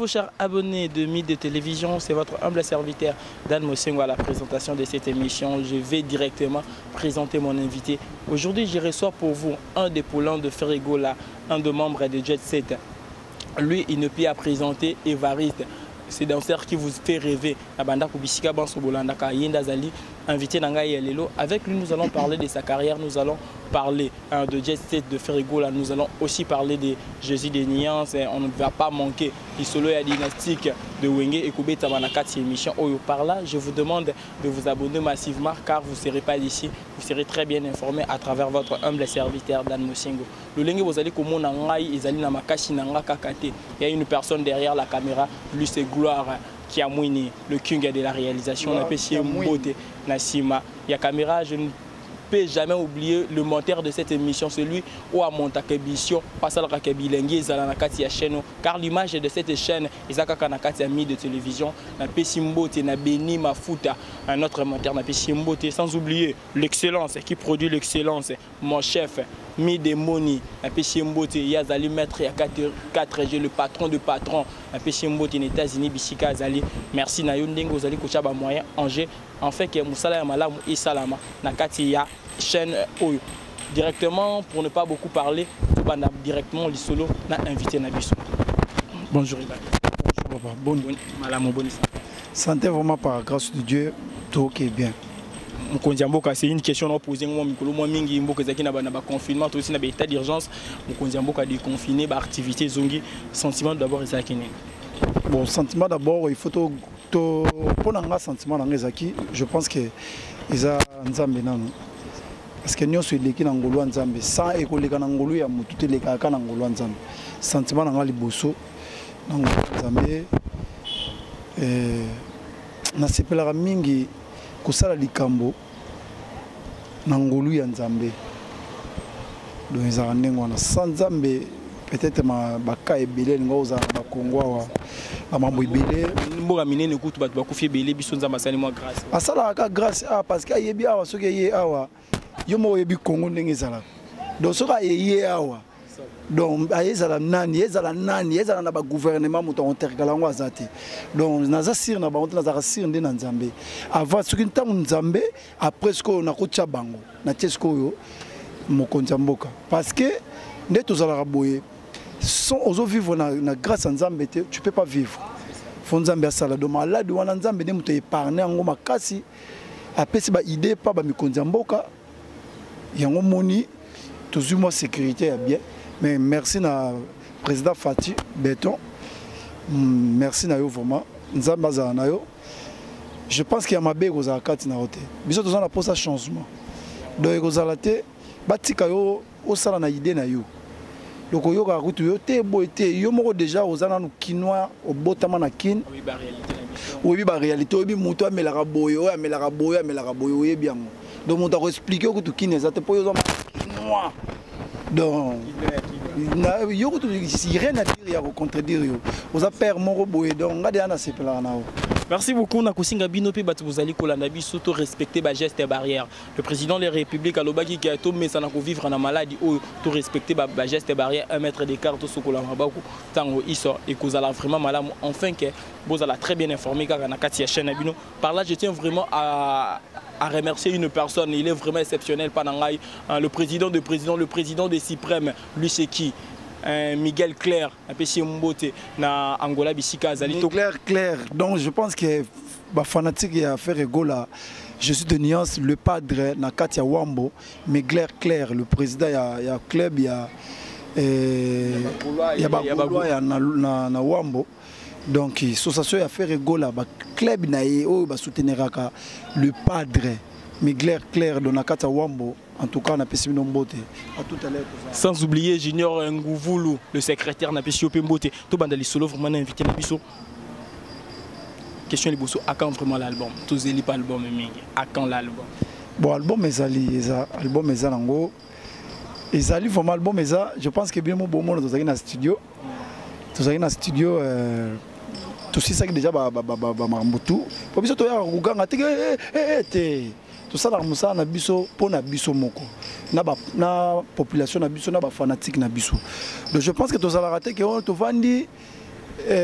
vous, chers abonnés de Mythe Télévision. C'est votre humble serviteur Dan Mosengo à la présentation de cette émission. Je vais directement présenter mon invité. Aujourd'hui, je reçois pour vous un des poulains de Ferregola, un des membres de Jet Set. Lui, il ne peut pas présenter Évariste. C'est danseur qui vous fait rêver. Invité Nangaï Lelo. Avec lui, nous allons parler de sa carrière, nous allons parler de Jet Set, de Ferregola, nous allons aussi parler de Jésus de Niance. On ne va pas manquer du solo et dynastique de Wenge et Koubé Tabanakati émission. Par là, je vous demande de vous abonner massivement car vous ne serez pas d'ici, vous serez très bien informé à travers votre humble serviteur Dan Mosengo. Le Lenge, vous allez comme Nangaï, ils allaient Namakashi Nanga Kakate. Il y a une personne derrière la caméra, lui c'est Gloire. Qui a mouiné le king de la réalisation, on a pêché Mbote Nassima. Il y a caméra, je ne peux jamais oublier le monteur de cette émission, celui où a monté l'émission, Pascal Rakabilengi, Zalanakati chaîne, car l'image de cette chaîne, Isaka Kanakati a mis de télévision, na pêché Mbote, na Beni Mafuta, un autre monteur, na pêché Mbote, sans oublier l'excellence qui produit l'excellence, mon chef. Midemoni, un péché Mbote, Yazali maître, il y a 4G, le patron de patron, un péché Mbote, les États-Unis, Bishika Azali. Merci Nayondengo, Zali Kochaba moyen, Angers, en fait que Moussala Malam et Salama, Nakati ya chaîne Oyo. Directement, pour ne pas beaucoup parler, directement l'Isolo, n'a invité Nabiso. Bonjour Iba. Bonjour papa, bonne santé. Vraiment par grâce de Dieu, tout est bien. C'est une question que posée moi mingi mboka zaki na confinement tout aussi na état d'urgence Mboka de confiner ba activité zongi sentiment d'abord ezaki nini. Bon sentiment d'abord il faut to ponanga sentiment na ngezaki je pense que eza nzambe nanu parce que nyonso eleki na ngolo nzambe sans ekoleka na ngolo ya mutu te leka ka na ngolo nzambe sentiment na ngali boso na ngolo nzambe na sepelaka mingi kosala likambo na ngolu ya nzambe donc ezaka ndenge wana sans nzambe peut-être baka ebele linga ozala na bakongo awa bamambo ebele mboka minene kutu bato bakufi ebele biso nzambe asali mwa grâce asalaka grâce parce que ayebi awa soki eye awa yo moko oyebi kongo ndenge ezalaka donc soki ayeye awa donc ayezala nani ezala na ba gouvernement moto onterkala ngo azate donc naza sir na bango naza sir nde na nzambe avant soki ntango nzambe après ce qu'on a kocha bango na tiesko yo mokonza mboka parce que nde tozala boye sans ozo vivre na grâce à nzambe te tu peux pas vivre fo nzambe asala donc malade wana nzambe nde moto épargner ngo makasi apesi ba idée pa ba mikonza mboka yango moni tozui moi sécurité ya bien. Mais merci na président Fati Béton. Merci na yo vraiment. Nzambaza na yo. Je pense qu'il y a ma bego za kati na hote. Biso tozana pour ça changement. Donc kozalate batika yo osala na idée na yo. Donc yo ka kutu yo te boité yo moko déjà ozana no kinois obotama na kin. Oui ba réalité na biso. Oui ba réalité obi muto amelaka boyo amelaka boyo ye bien. Donc on t'a expliqué que tu kin ezate po yo kinois. Donc, il n'y a rien à dire, il y a à contredire. Vous avez peur, mon robot, donc on a des années. Merci beaucoup. Vous allez surtout respecter les gestes et barrières. Le président de la République a l'obagi qui a tout mais ça n'a vivre en maladie ou tout respecter les gestes et barrières, 1 mètre d'écart, tout ce qu'on a tant il sort et que vous allez vraiment malade. Enfin que vous allez très bien informé car on a Katia chaîne. Par là, je tiens vraiment à remercier une personne. Il est vraiment exceptionnel. Le président des Suprêmes, lui c'est qui? Miguel Claire, un peu si Mbote, na Angola Bishika Zali. Claire. Donc je pense que les fanatiques à faire Ferregola, je suis de Niance, le padre na Katia Wambo, Miguel Claire, le président il y a club, il y a na Wambo. Donc l'association à Ferregola, le club na soutenir le padre Miguel Claire de Nakata Wambo. En tout cas, on a passé une beauté. À tout à l'heure. Sans oublier Junior Ngouvulu, le secrétaire n'a pas une beauté. Tout le monde solo vraiment invité Nabiso. Question Liboso, à quand vraiment l'album? Tous les pas l'album à quand l'album? Bon, album album Nango. Ezali vraiment album je pense que bien mon bon monde dans un studio. Dans un studio tout ça qui déjà Marambutu. Pour biso to ya kuganga te. Tout ça na biso pour na biso moko na population na biso na ba fanatique na biso. Donc je pense que tous ça la raté que on to vandi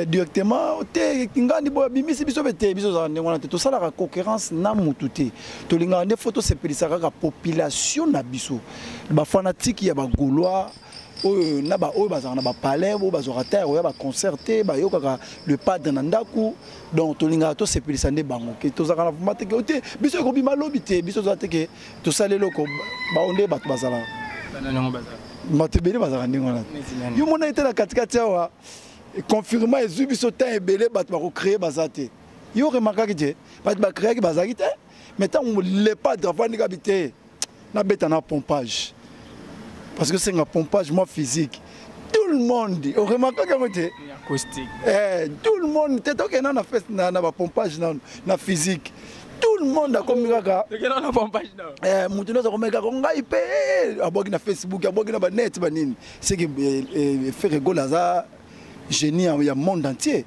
directement te ngandi boya bimisi biso bete biso za ndengona te to sala ka concurrence na mutu te to linga ne photo se pelisa ka population na biso ba fanatique ya ba gaulois oyo na ba oyo bazana ba palais bo bazora terre oyo ba concerter ba yo kaka le padre na ndaku donc to linga to se pelisa nde bango ke to zaka na vumate ke te biso ko bima lobi te biso za te ke to salelo ko ba onde ba to bazala banana ngo bazala matebele bazaka ndengona yo mona ete na katikati awa confirmer les biso temps ebele bato ba ko créer bazate yo remarquaki te bato ba créer ki bazaki te mais tant le padre avant ni habiter na beta na pompage parce que c'est un pompage moi physique tout le monde on remarque que te acoustique tout le monde te to na fest na ba pompage na physique tout le monde a comme kaka na pompage na mutu no ko meka ko ngai pe aboki na Facebook aboki na ba net ba nini c'est que fait rigoler ça génie ya monde entier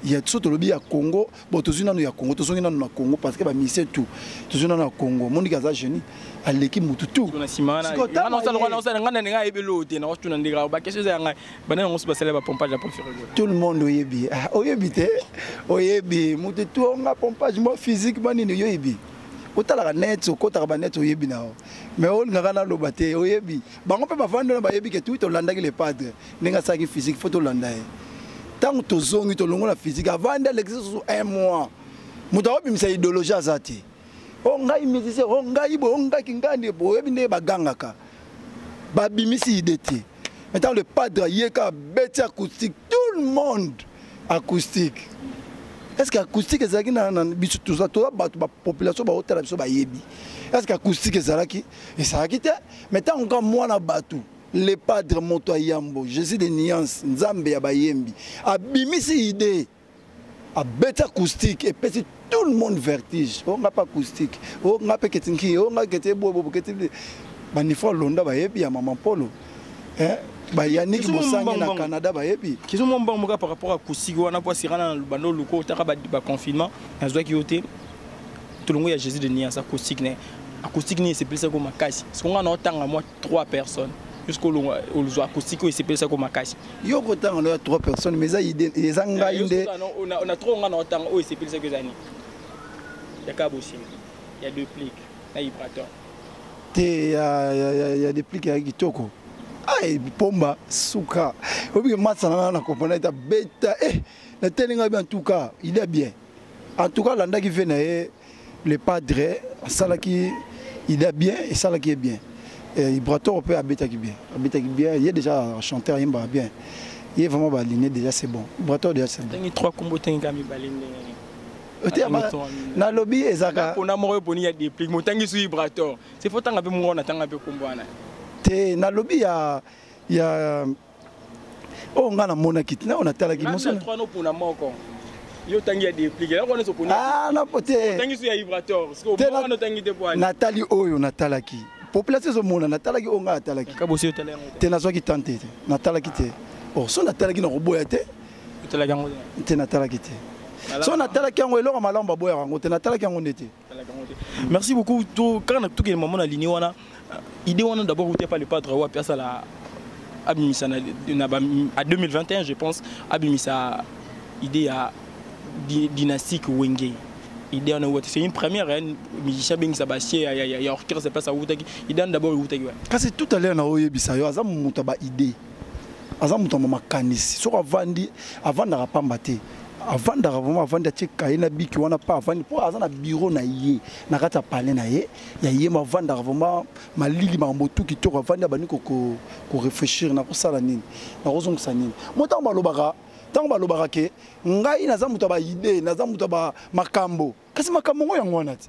il y a tout le bi ya Congo bon to zuna no ya Congo to zuna no na Congo parce que ba mise tout to zuna na Congo monde kaza génie aleki mutu tout na simana na sala ngana nga ebelo te na tuna ndira ba question za nga bana ngo ba sala ba pompage la préféré tout le monde oyebi te oyebi mutu tout nga pompage moi physique banini oyebi otala net okota ba net oyebi na mais on nga na loba te oyebi bango pe ba vendre na ba yebi ke tout olandaki le padre ninga saki physique photo landaye tant to zongi to longo la physique avant l'exercice 1 mois muta obimisa idéologie azati o ngai musicien o ngai bo ngaki ngani bo yebi ne bagangaka babimisi idété maintenant le padre yeka beti acoustique tout le monde acoustique. Est-ce que acoustique ezalaki na biso tout ça to ba population ba hôtel biso ba yebi est-ce que acoustique ezalaki ezalaki te mais tant encore moi na batu le padre moto yambo Jésus de nuance nzambe ya bayembi abimisi idée a bête acoustique et puis tout le monde vertige on n'a pas acoustique on n'a pas ketinki on a kete bobo kete ba ni fo londa ba yebi ya maman Polo hein ba Yannick Mosangi na Canada ba yebi kizo mon bon par rapport à acoustique wana po sirana na bando loko taka ba confinement azwa ki yote tout le monde ya Jésus de nuance acoustique ne acoustique ni c'est plus ça comme makasi ce qu'on a autant à moi 3 personnes jusqu'au le acoustique c'est plus ça comme makasi yo ko tanga no 3 personnes mais ça idée ezanga inde on a trop on a autant oh c'est plus ça que zani ya kabosi il y a 2 pliques na vibrateur te il y a des pliques ya kitoko ay pomba suka obi matsa na comprendre ta beta na telinga bien en tout cas il est bien en tout cas landa qui venait le padre salaki il est bien et salaki est bien et Brator peut habiter qui bien il est déjà chanteur il bien il est vraiment aligné déjà c'est bon Brator déjà c'est bon il y a 3 combos tenga mi baline na lobby ezaka on a moro poni ya des pliques motangi su Brator c'est faut tanga pe mo na tanga pe kombwana te na lobby ya oh ngana mona kitina on atala ki moso na 3 no pona moko yo tangi ya des pliques là on est poni na pote tangi su ya vibrateur parce que on no tangi te poani natali oyo natalaki population zo mona natalaki onga atalaki kabosi yo tala te nazoki tante te natalaki te oh so natalaki na roboya te tala gango te natalaki te so natalaki yango eloko malamu baboya yango te natalaki yango ndete. Merci beaucoup tout quand tout que moment aligné wana idée wana d'abord où pas le padre wa piasa la abimisa à 2021 je pense abimisa idée à dynastique Wenge idée on a c'est une première musicien bien Sébastien il y a orchestre c'est pas ça Wutaki idée d'abord Wutaki quand c'est tout à l'heure na oyebisa yo aza mutu ba idée aza mutu makanisi so avandi avant na rapamba te avant d'arriver avant de checker na biki wana pas avant pour azana bureau na ye na kata parler na ye ya ye ma avant d'arriver malili ma motu ki to avant bani ko réfléchir na ko sala nini na ko zonga nini moto balobaka tango balobaka ke ngai naza mutu ba idée naza mutu ba makambo kasi makambo ngo yango wana ti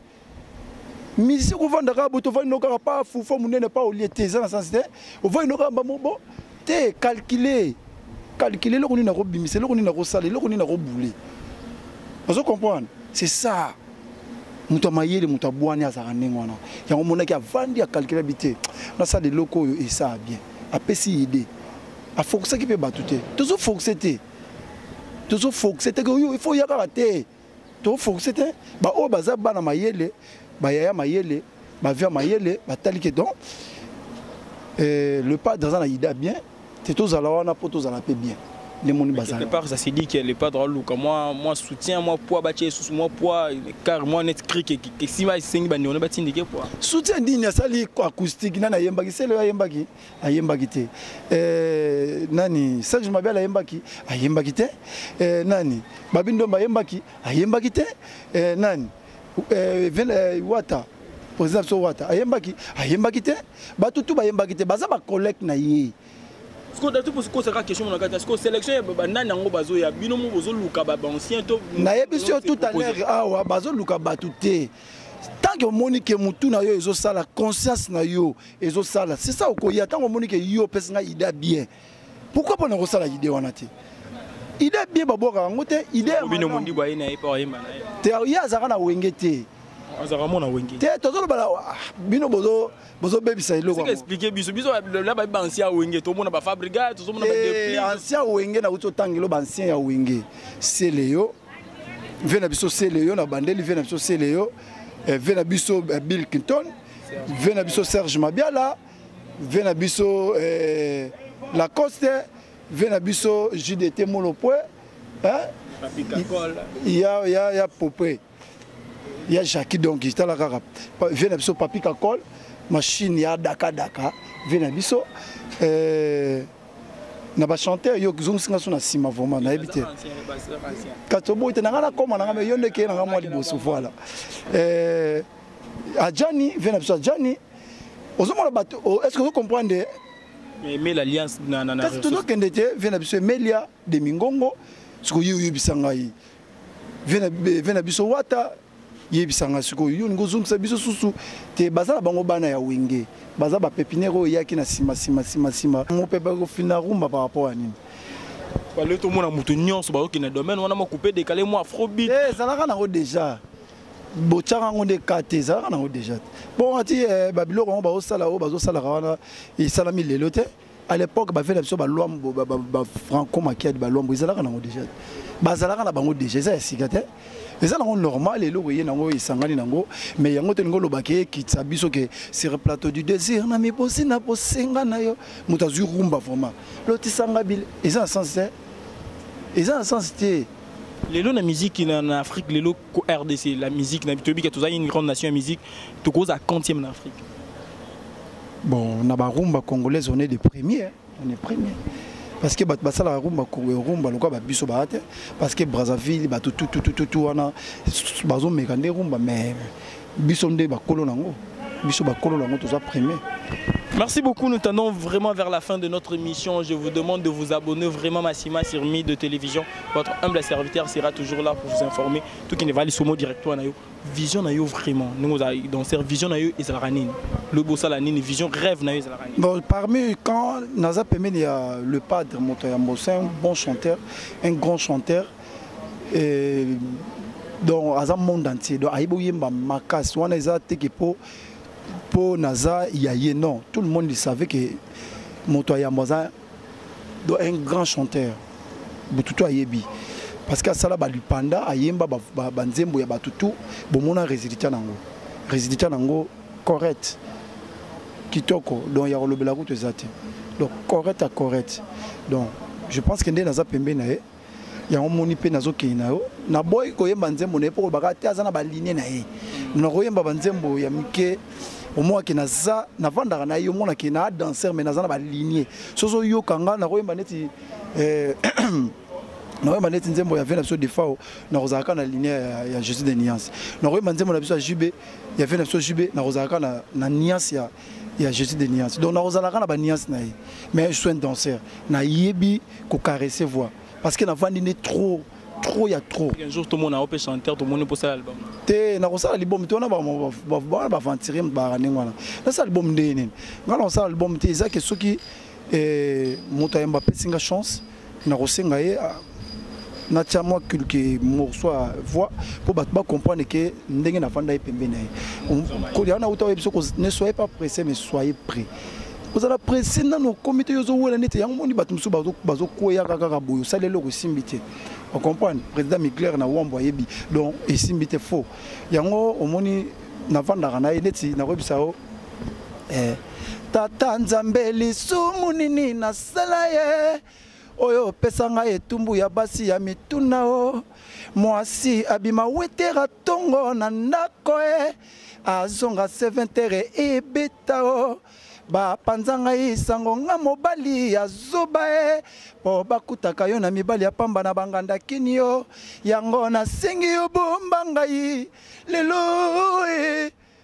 misi ko vanda ka boto vanda ka pas fufo munene pas au lieu teza na sensité o vanda ka ba mobo te calculer le roni na robimisa le roni na rosala le roni na roboulé vous comprenez c'est ça muto mayele muto abwani azaka ndengwana yango monaki avandi ya calculer bité na ça de loko et ça bien apesi idée a focuser ki pe batute toujours focuser que il faut yaka te to focuser te ba o baza bana mayele ba yaya mayele ba via mayele ba talike donc le pas dans la idée bien c'est tous à la wana pour tous à la paix bien les moni Quelque bazala. part, ça s'est dit qu'elle n'est pas drôle. Moi, soutien, moi, poids, moi, poids, car moi, net cri, que si ma singi, on est bâti indiqué poids. Soutien digne, ça li acoustique, nana yembaki, c'est le yembaki, ayembaki te. Nani, ça je m'appelle ayembaki, ayembaki te. Nani, babindo ayembaki, ayembaki te. Nani, Wata, président so Wata, ayembaki te. Batutu ayembaki te, baza ba collègue na ye. Est-ce que c'est la question de sélection ya binomo bozo luka ba ancien to na yebiso tout à l'heure awa bazo luka batuté tant que monique mutu na yo ezo sala conscience na yo ezo sala c'est ça okoya tant que monique yo pesinga idée bien pourquoi pas na ko sala idée wana te idée bien baboka ngote idée binomo ndi boye na epa yema na te ya zaka na wenge te azaka mona wenge te tozolo bala bino bozo bebisa iloko expliquer biso là ba ancien wenge to mona ba fabrica to mona ba dépli ancien wenge na uto tangelo ba ancien ya wenge c'est Léo vena biso c'est Léo na bandeli vena biso c'est Léo vena biso Bill Clinton vena biso Serge Mabiala vena biso Lacoste vena biso JDT Molopwe hein il y a Popé il y a Jackie donc il la kaka vena biso Papi Kakol machine ya Daka vena biso na ba chanteur yo zongsinga so na sima vraiment na ebité katobo ite na ngana koma na ngame yonde ke na ngamwa liboso voilà Adjani vena biso Adjani ozomona bato est-ce que vous comprenez mais l'alliance na parce que tout kende te vena biso Melia de Mingongo siko yo bisanga yi vena biso Wata yebisanga siko yo ngozongisa biso susu te bazala bango bana ya wenge baza ba pepinero yaki na sima mo pepe ko fina rumba par rapport à nini wale to mona mutu nyonso ba okina domaine wana mo couper décaler mo afrobeat zalaka na déjà bochanga ngo de kate zalaka na déjà bon ati babilo ngo ba osala o bazo sala wana isalami lelo te à l'époque ba fait la biso ba lwambo ba franco makiadi ba lwambo zalaka na déjà bazalaka na bango déjà ça sikate c'est normal et logo yenango isangani nango mais yango te ngolo bake kitsa biso ke sur le plateau du désir na mi bosi na bosenga na yo mutazu rumba vraiment lotisanga bil et ça sens te lelo na musique en Afrique lelo ko RDC la musique na bitobi que une grande nation en musique to cause à 40e en Afrique bon na ba rumba congolaise on est des premiers parce que basala rumba rumba lokwa ba biso ba te parce que Brazzaville ba tout wana bazo mekande rumba mais biso nde ba kolo nango toza premier. Merci beaucoup, nous tendons vraiment vers la fin de notre émission. Je vous demande de vous abonner vraiment massivement sur Mi de télévision. Votre humble serviteur sera toujours là pour vous informer. Tout qui ne va aller sur mot directoire na yo. Vision na yo vraiment. Nous dans cette vision na yo ezalaranine. Le bossa la nine vision rêve na yo ezalaranine. Bon, parmi quand Naza Pemene il y a le padre Motoyambo, c'est un bon chanteur, un grand chanteur. Et donc à un monde entier. Donc aibo yemba makas wana eza tekepo pour Naza Yaye, non. Tout le monde savait que Motoyambo est un grand chanteur. Bututu Ayebi. Parce que ça là lui panda ayemba banzembo ya batutu bomona résultat nango. Résultat nango correct. Kitoko donc ya lobela ko tezate. Donc correct à correct. Donc je pense que Naza Pembe na ye ya omoni pe nazo kina yo na boy ko yemba nzembo ne po bakati azana ba ligne na ye. Na ko yemba banzembo ya mike au moins que naza na vandaka na yo mona ke na danseur mais naza na ba ligne. Soso yo kanga na ko yemba neti na ko maneti nzembo ya vena biso de fao na kozaka na ligne ya Jésus de Niance. Na ko yemba nzembo na biso ya Jube ya vena biso Jube na kozaka na Niance ya Jésus de Niance. Donc na kozalaka na ba Niance na ye. Mais je suis un danseur. Na yebi ko caresser voix parce que na vandi ne trop il y a trop. Un jour tout le monde a opé chanteur, tout le monde pour ça l'album. Te na ko sala album to na ba aventurer ba ngwana. Na sala album ndeni. Ngala sala album te za ke soki moto ya Mbappé singa chance na ko singa ye na tia moi quelque morceau voix pour ba comprendre que ndenge na fanda epembe na ye. Ko ya na uta ebiso ko ne soyez pas pressé mais soyez prêts. Vous allez pressé dans nos comités yo zo wala nete yango moni bato musu bazo koya kaka boyo salelo ko simbite. On comprend président Migler na wambo yebi donc esimbite faux yango omoni na vanda na neti na kobisa o tata nzambe lisumu nini na sala ye oyo pesanga etumbu ya basi ya mituna o mwasi abima wetera tongo na ndako azonga 7h ebeta o bapanzanga isango nga mobali ya zoba po bakutaka yo na mibali ya pamba na banganda kini yo yango nasengi yo bomba ngai lelo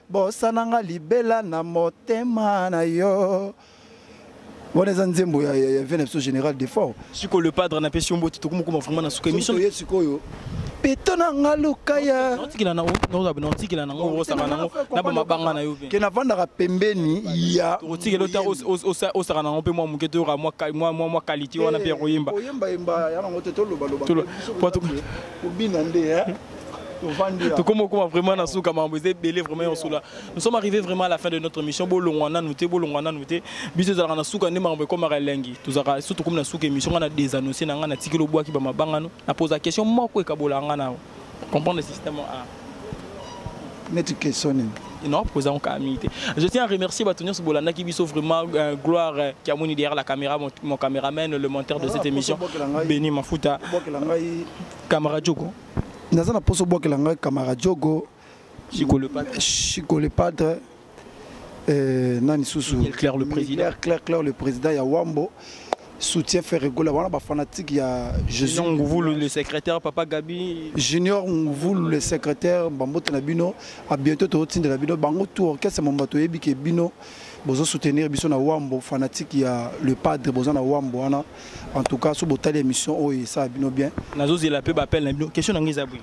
bosananga libela na motema na yo. Bon, eza nzembo ya VNF général d'effort. Siko le padre na pesi mbote to kuma vraiment na suka émission sikoyo petona ngaluka ya notikila na notikila na ngo osaka na ngo na ba mabanga na yo pe ke na vanda pembeni ya notikela ta osaka na ngo pe mwa muketo ra mwa qualité wana pe royemba oyemba ya ngo teto loba ubina nde tout comme vraiment na souka mambo belé vraiment sous nous sommes arrivés vraiment à la fin de notre mission bolongwana nouté biso za na souka ne mambo comme relengi tuzaka surtout comme na souka émission on a des annoncés na ngana tikelo boaki ba mabanga no na pose la question moko ekabola ngana comprendre le système a net question non poser en camité. Je tiens à remercier Batonio Bolanda qui biso vraiment gloire qui a moni derrière la caméra mon caméraman le monteur de cette émission Béni Mafuta camarade Djoko. Naza na poso bokela ngai camarade Diogo Chico le padre nani susu Claire le président Claire le président ya Wambo soutien Ferregola wana ba fanatique ya Jésus Ngouvou le secrétaire Papa Gabi Junior Ngouvou le secrétaire Bambote na bino a bientôt to tinde na bino bango tout orchestre mombato yebi ke bino bozo soutenir biso na Wambo fanatique ya le padre bozo na Wambo wana en tout cas sous botali émission o ça bino bien nazo zela pe bapel na bino question na ngiza bwi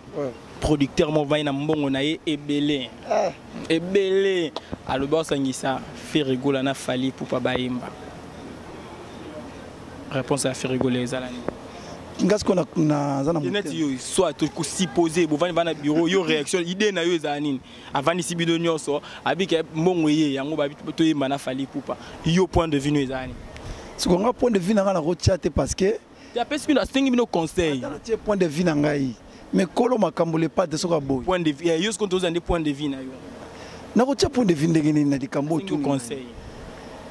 producteur mo vai na mbongo na ye ebele aloba sangisa Ferregola na fali pour pa baimba réponse à Ferregola ezalani ngas ko na zana net yo soit to supposer bo vani bana bureau yo réaction idée na yo ezanini avant ici bido nyonso abike mbongo ye yango ba to yemba na fali pupa yo point de vue no ezanini siko nga point de vue na rotiate parce que ya pesi bino stingi bino conseil na point de vue na ngai mais kolo makambo le pas de soka boy point de vue yo ce qu'on te donne point de vue na yo na rotia point de vue ndengeni na dikambo tout conseil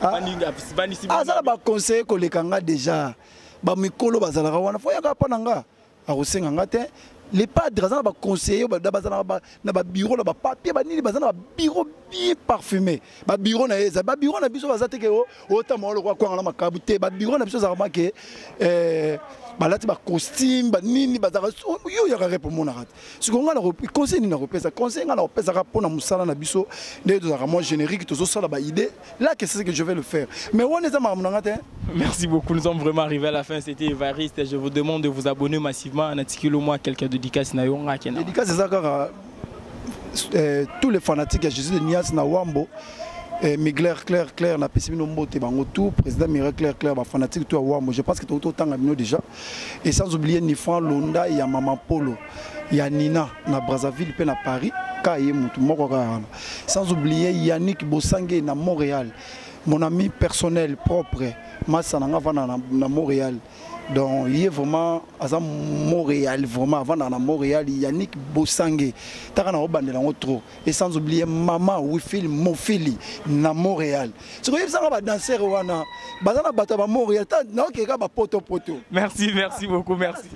azala ba conseil ko lekanga déjà ba mikolo bazalaka wana fo yaka pa nanga akosenga nga te les padres bazana ba conseiller bazana na ba bureau na ba papier ba nini bazana ba bureau bien parfumé ba bureau na eza ba bureau na biso bazate ke o tamo lo kwa na makabu te ba bureau na biso za remarquer balati ba costume ba nini bazaka yo yaka repo mona rat sikonga na conseil ni na repesa conseil nga na repesa ka pona musala na biso nde to za moi générique to zo sala ba idée là que c'est ce que je vais le faire mais on est à ma te. Merci beaucoup, nous sommes vraiment arrivés à la fin. C'était Évariste. Je vous demande de vous abonner massivement à Natikilo moi quelques dédicaces na yonga kena. Dédicace c'est ça car tous les fanatiques de Jésus de Nias na Wambo Miguel Claire na pessimino mbote bango tout président Miguel Claire ba fanatique tout à Wambo. Je pense que tout autant ngabino déjà et sans oublier Nifan Londa et Maman Polo. Il y a Nina na Brazzaville pe na Paris kaye mutu moko ka sans oublier Yannick Bossangue na Montréal. Mon ami personnel propre Massananga va na Montréal. Donc il est vraiment à Montréal vraiment avant dans Montréal Yannick Bossangue takana obandela trop et sans oublier maman Wifil Mofili na Montréal. Ce que ça va danser wana bazana bata ba Montréal na okeka ba poto. Merci beaucoup merci.